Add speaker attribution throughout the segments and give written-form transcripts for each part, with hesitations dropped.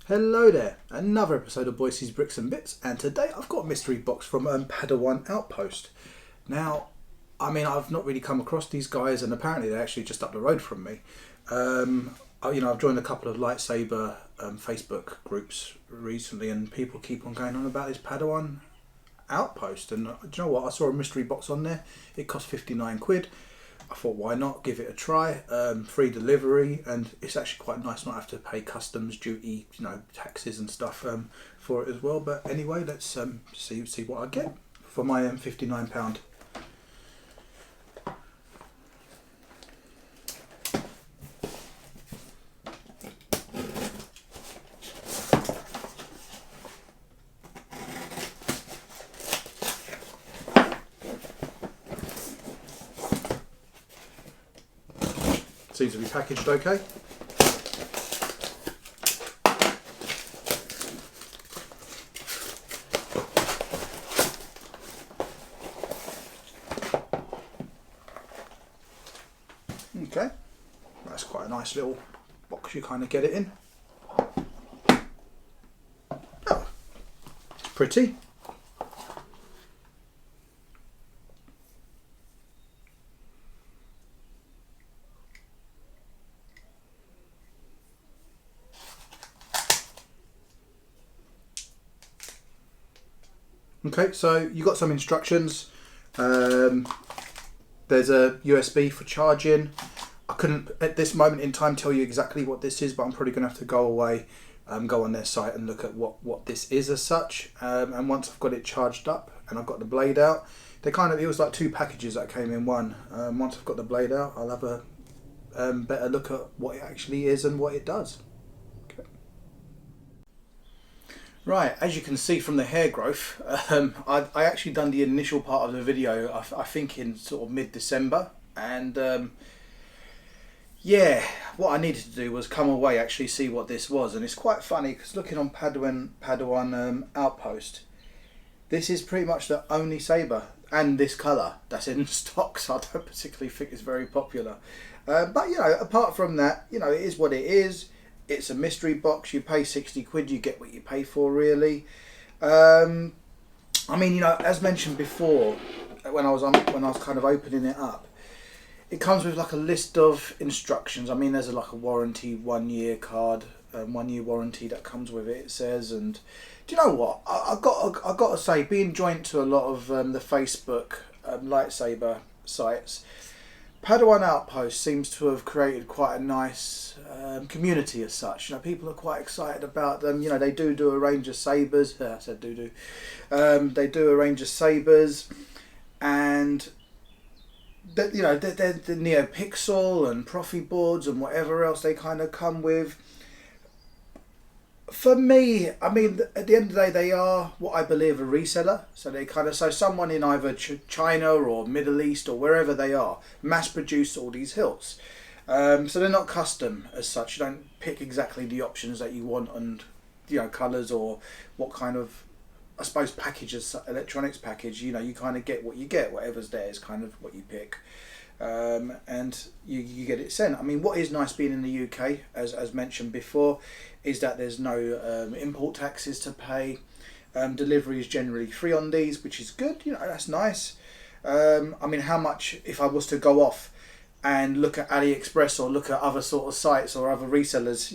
Speaker 1: Hello there, another episode of Boise's Bricks and Bits, and today I've got a mystery box from Padawan Outpost. Now, I've not really come across these guys, and apparently they're actually just up the road from me. I've joined a couple of Lightsaber Facebook groups recently, and people keep on going on about this Padawan Outpost. And do you know what? I saw a mystery box on there. It cost 59 quid. I thought, why not give it a try? Free delivery, and it's actually quite nice not have to pay customs duty, taxes and stuff for it as well. But anyway, let's see what I get for my £59. Seems to be packaged okay. Okay, that's quite a nice little box you kind of get it in. Oh, it's pretty. Okay, so you got some instructions. There's a USB for charging. I couldn't at this moment in time tell you exactly what this is, but I'm probably going to have to go away, go on their site and look at what this is as such. And once I've got it charged up and I've got the blade out, it was like two packages that came in one. Once I've got the blade out, I'll have a better look at what it actually is and what it does. Right, as you can see from the hair growth, I actually done the initial part of the video, I think in sort of mid-December, and yeah, what I needed to do was come away, actually see what this was, and it's quite funny because looking on Padawan Outpost, this is pretty much the only saber and this colour that's in stock, so I don't particularly think it's very popular. But apart from that, it is what it is. It's a mystery box. You pay 60 quid, you get what you pay for, really. As mentioned before, when I was kind of opening it up, it comes with like a list of instructions. There's like a warranty, 1 year card, 1 year warranty that comes with it. It says, and do you know what? I got to say, being joined to a lot of the Facebook lightsaber sites, Padawan Outpost seems to have created quite a nice community as such. People are quite excited about them. They do a range of sabers. I said do. They do a range of sabers, and they're the NeoPixel and Profi boards and whatever else they kind of come with. For me, at the end of the day, they are what I believe a reseller. So someone in either China or Middle East or wherever they are mass produce all these hilts. So they're not custom as such. You don't pick exactly the options that you want and colours or what kind of, I suppose, packages, electronics package. You kind of get what you get. Whatever's there is kind of what you pick. And you get it sent. What is nice being in the UK, as mentioned before, is that there's no import taxes to pay. Delivery is generally free on these, which is good. That's nice. How much, if I was to go off and look at AliExpress or look at other sort of sites or other resellers,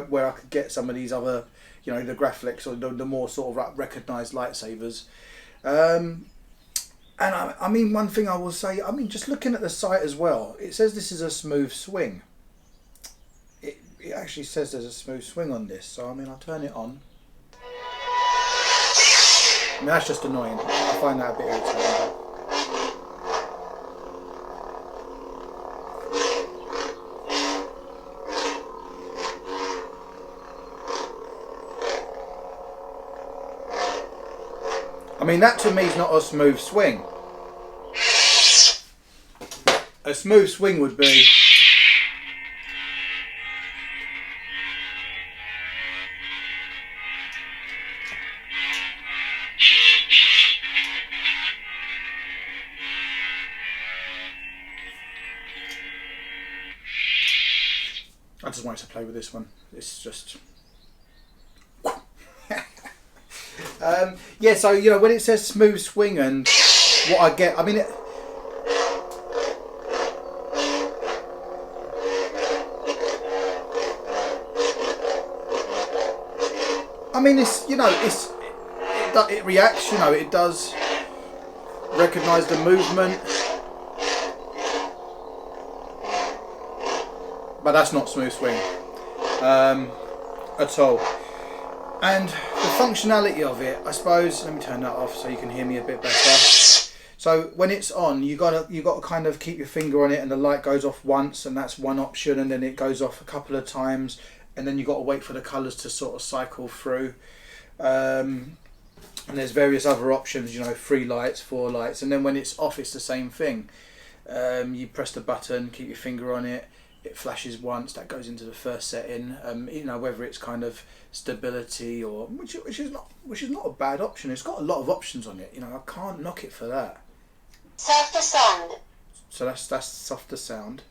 Speaker 1: where I could get some of these other, the Graflex or the more sort of recognised lightsabers. And one thing I will say, just looking at the site as well, it says this is a smooth swing. It actually says there's a smooth swing on this, so I'll turn it on. That's just annoying. I find that a bit irritating. That to me is not a smooth swing. A smooth swing would be... I just wanted to play with this one. It's just... Yeah, so you know when it says smooth swing and what I get, I mean it's, you know, it reacts, you know, it does recognise the movement, but that's not smooth swing at all. And the functionality of it, I suppose, let me turn that off so you can hear me a bit better. So when it's on, you got to kind of keep your finger on it, and the light goes off once, and that's one option, and then it goes off a couple of times, and then you got to wait for the colours to sort of cycle through. And there's various other options, you know, 3 lights, 4 lights, and then when it's off, it's the same thing. You press the button, keep your finger on it, it flashes once, that goes into the first setting. You know, whether it's kind of stability or which is not a bad option. It's got a lot of options on it. You know, I can't knock it for that.
Speaker 2: Softer sound.
Speaker 1: So that's softer sound.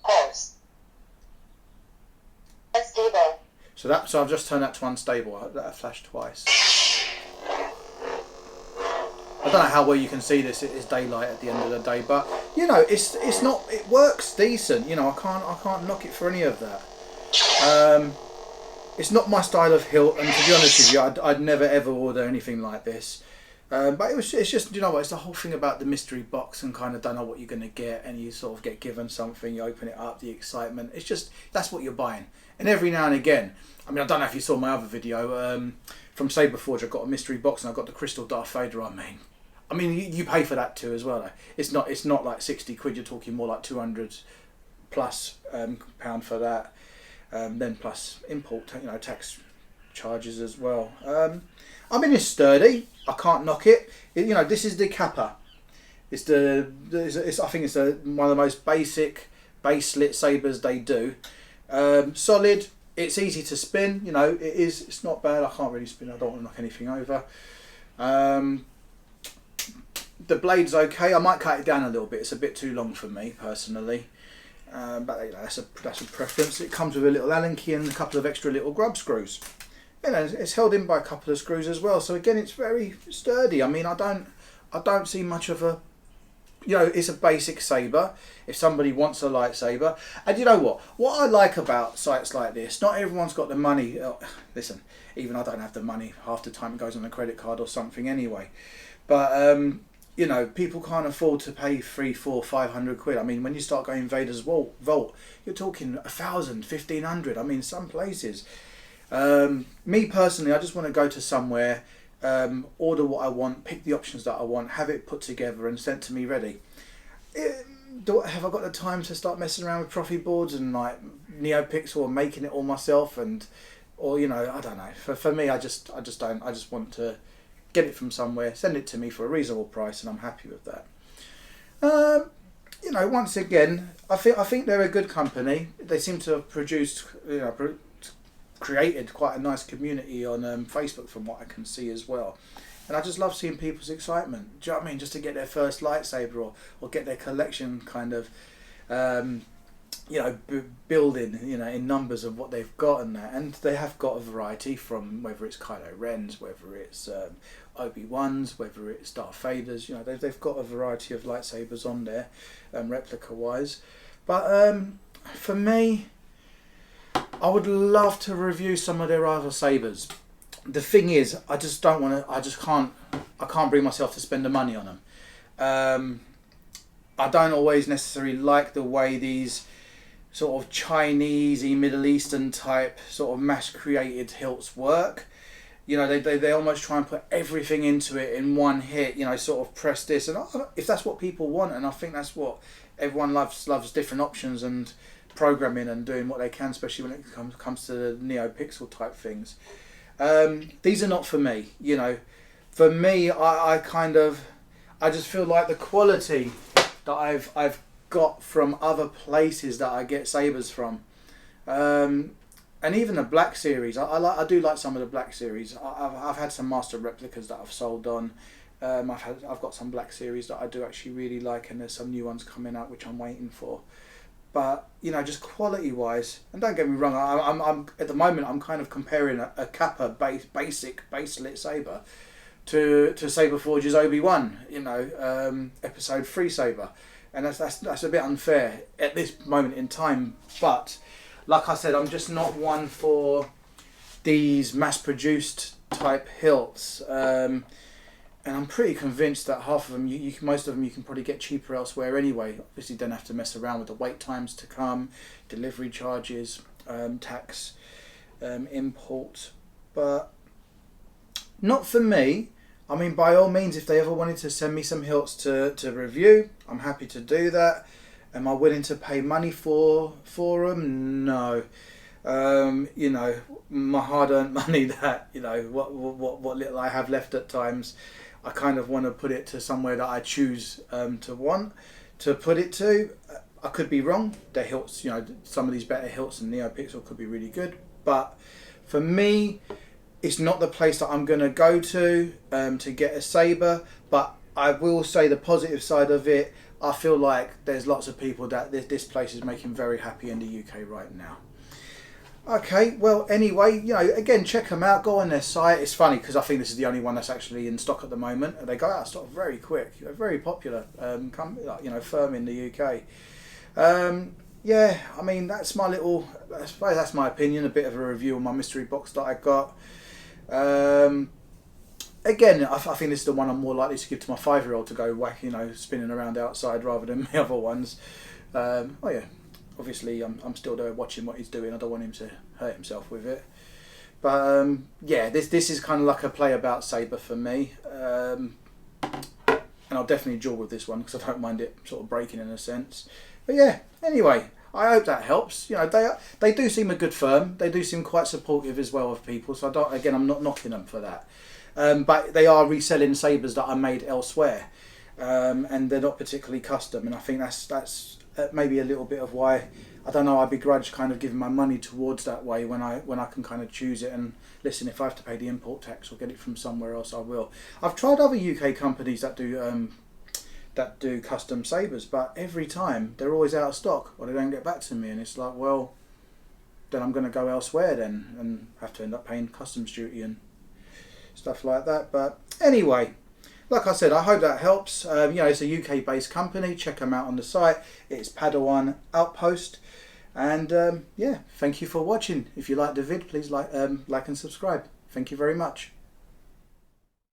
Speaker 2: Pause. Unstable.
Speaker 1: So I've just turned that to unstable. That flashed twice. I don't know how well you can see this. It is daylight at the end of the day, but you know, it's not. It works decent. You know, I can't knock it for any of that. It's not my style of hilt, and to be honest with you, I'd never ever order anything like this. But it's just, you know what, it's the whole thing about the mystery box and kind of don't know what you're going to get, and you sort of get given something, you open it up, the excitement. It's just, that's what you're buying. And every now and again, I mean, I don't know if you saw my other video from Saber Forge. I got a mystery box and I got the crystal Darth Vader. I mean, you pay for that too as well, though. It's not like 60 quid. You're talking more like 200 plus pound for that. Then plus import, you know, tax charges as well. I mean, it's sturdy. I can't knock it. You know, this is the Kappa. I think it's one of the most basic base lightsabers they do. Solid. It's easy to spin. You know, it's not bad. I can't really spin. I don't want to knock anything over. The blade's okay. I might cut it down a little bit. It's a bit too long for me personally. But you know, that's a preference. It comes with a little Allen key and a couple of extra little grub screws. You know, it's held in by a couple of screws as well. So again, it's very sturdy. I mean, I don't see much of a, you know, it's a basic saber. If somebody wants a lightsaber, and you know what I like about sites like this, not everyone's got the money. Listen, even I don't have the money. Half the time it goes on a credit card or something anyway. But you know, people can't afford to pay 300, 400, 500 quid. I mean, when you start going Vader's Vault, you're talking 1,000, 1,500. I mean, some places. Me personally, I just want to go to somewhere, order what I want, pick the options that I want, have it put together and sent to me ready. Have I got the time to start messing around with Profi boards and like NeoPixel and making it all myself, or you know, I don't know. For me, I just don't. I just want to get it from somewhere, send it to me for a reasonable price, and I'm happy with that. You know, once again, I think they're a good company. They seem to have produced, you know, created quite a nice community on Facebook from what I can see as well. And I just love seeing people's excitement. Do you know what I mean? Just to get their first lightsaber or get their collection kind of, you know, building, you know, in numbers of what they've got and that. And they have got a variety from whether it's Kylo Ren's, whether it's Obi-Wan's, whether it's Darth Vader's. You know, they've got a variety of lightsabers on there, replica-wise. But for me, I would love to review some of their other sabers. The thing is, I just don't want to. I can't bring myself to spend the money on them. I don't always necessarily like the way these sort of Chinese-y, Middle Eastern type sort of mass-created hilts work. You know, they almost try and put everything into it in one hit. You know, sort of press this, and if that's what people want, and I think that's what everyone loves different options and programming and doing what they can, especially when it comes to the NeoPixel type things. These are not for me. You know, for me, I just feel like the quality that I've got from other places that I get sabers from, and even the Black Series. I do like some of the Black Series. I've had some Master replicas that I've sold on. I've got some Black Series that I do actually really like, and there's some new ones coming out which I'm waiting for. but you know, just quality wise, and don't get me wrong, I'm at the moment I'm kind of comparing a Kappa basic lightsaber to Saber Forge's Obi-Wan, you know, episode 3 saber, and that's a bit unfair at this moment in time. But like I said, I'm just not one for these mass-produced type hilts, and I'm pretty convinced that half of them, most of them, you can probably get cheaper elsewhere anyway. Obviously, you don't have to mess around with the wait times to come, delivery charges, tax, import, but not for me. I mean, by all means, if they ever wanted to send me some hilts to review, I'm happy to do that. Am I willing to pay money for them? No. You know, my hard-earned money, that, you know, what little I have left at times, I kind of want to put it to somewhere that I choose to want to put it to. I could be wrong. The hilts, you know, some of these better hilts than NeoPixel could be really good, but for me, it's not the place that I'm going to go to get a saber. But I will say the positive side of it, I feel like there's lots of people that this place is making very happy in the UK right now. Okay, well, anyway, you know, again, check them out. Go on their site. It's funny because I think this is the only one that's actually in stock at the moment. They go out of stock very quick. They're very popular, you know, firm in the UK. Yeah, I mean, that's my little, I suppose that's my opinion, a bit of a review on my mystery box that I got. Again, I think this is the one I'm more likely to give to my 5-year-old to go whack, you know, spinning around outside rather than the other ones. Oh yeah, obviously I'm still there watching what he's doing. I don't want him to hurt himself with it. But yeah, this is kind of like a play about saber for me. And I'll definitely duel with this one because I don't mind it sort of breaking in a sense. But yeah, anyway, I hope that helps. You know, they do seem a good firm. They do seem quite supportive as well of people. So I'm not knocking them for that. But they are reselling sabers that are made elsewhere, and they're not particularly custom. And I think that's maybe a little bit of why, I don't know, I begrudge kind of giving my money towards that way when I can kind of choose it. And listen, if I have to pay the import tax or get it from somewhere else, I will. I've tried other UK companies that do custom sabers, but every time they're always out of stock or they don't get back to me, and it's like, well, then I'm going to go elsewhere then and have to end up paying customs duty and stuff like that. But anyway, like I said, I hope that helps. You know, it's a UK based company. Check them out on the site. It's Padawan Outpost. And yeah, thank you for watching. If you liked the vid, please like and subscribe. Thank you very much.